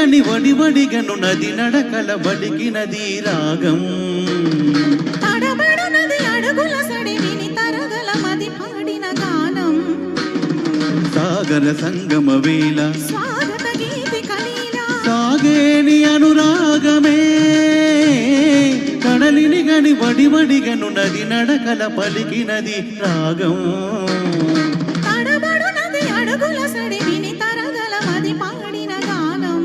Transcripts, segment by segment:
కడలినిగని వడివడిగను నది నడకల బలికినది రాగం తడబడునది అడుగుల సడి విని తరగల మది పాడిన గానం సాగర సంగమ వేళ స్వాగత గీతి కలీలా సాగేని అనురాగమే కడలినిగని వడివడిగను నది నడకల పలికినది రాగం తడబడునది అడుగుల సడి విని తరగల మది పాడిన గానం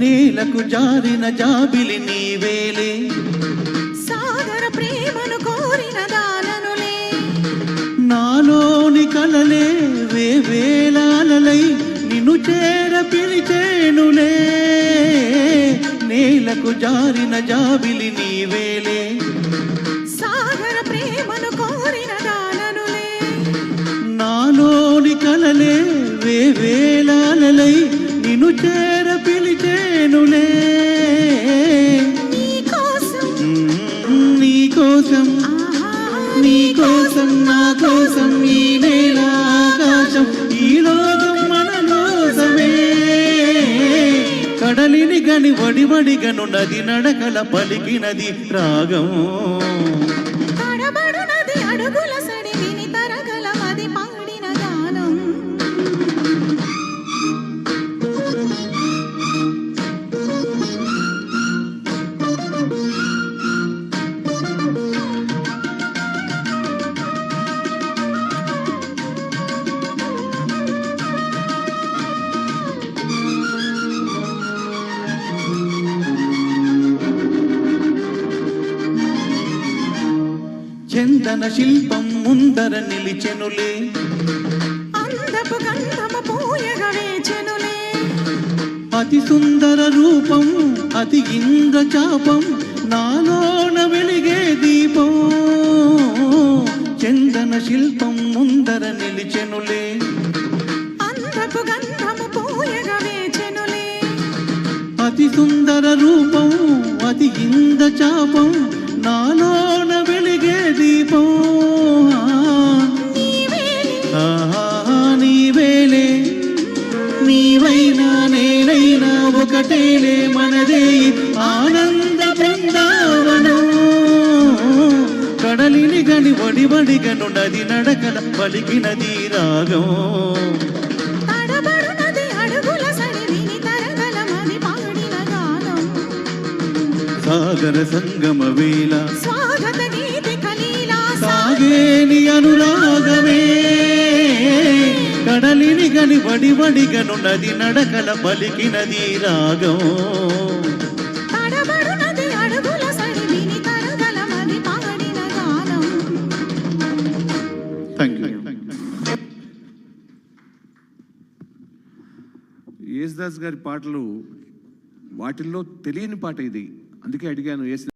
నేలకు జారిన జాబిలి నీవేలే సాగర ప్రేమను కోరిన దాననులే నాలోని కలలే వేవేలాలై నిన్ను చేర పిలిచేనులే నేలకు జారిన జాబిలి నీవేలే సాగర ప్రేమను కోరిన దాననులే నాలోని కలలే వేవేలాలై నిన్ను చేర పిలిచేనులే నీకోసం నీకోసం నా కోసం ఈ నేల ఆకాశం ఈ లోకం మన కోసమే కడలిని గని వడివడిగను నది నడకల పలికినది రాగం తడబడునది అడుగుల సడి విని తరగల మది పాడిన గానం చందన శిల్పం ముందర నిలిచెనులే అందపు గంధము పూయగ వేచెనులే అతి సుందర రూపం అతి ఇంద్రచాపం నాలోన వెలిగే దీపం చందన శిల్పం ముందర నిలిచెనులే అందపు గంధము పూయగ వేచెనులే అతి సుందర రూపం అతి ఇంద్రచాపం నాలోన వెలిగే దీపం నీవేలే నీవైనా నేనైనా ఒకటేలే మనదే ఆనంద బృందావనం కడలిని గని వడివడిగను నది నడకల పలికినది రాగం తడబడునది అడుగుల సడి విని తరగల మది పాడిన గానం సాగర సంగమ వేళ స్వాగత గీతి కలీలా సాగేని అనురాగమే కడలిని గని వడివడిగను నది నడకల పలికినది రాగం తడబడునది అడుగుల సడి విని తరగల మది పాడిన గానం థ్యాంక్ యూ యేసుదాస్ గారి పాటలు వాటిల్లో తెలియని పాట ఇది, అందుకే అడిగాను.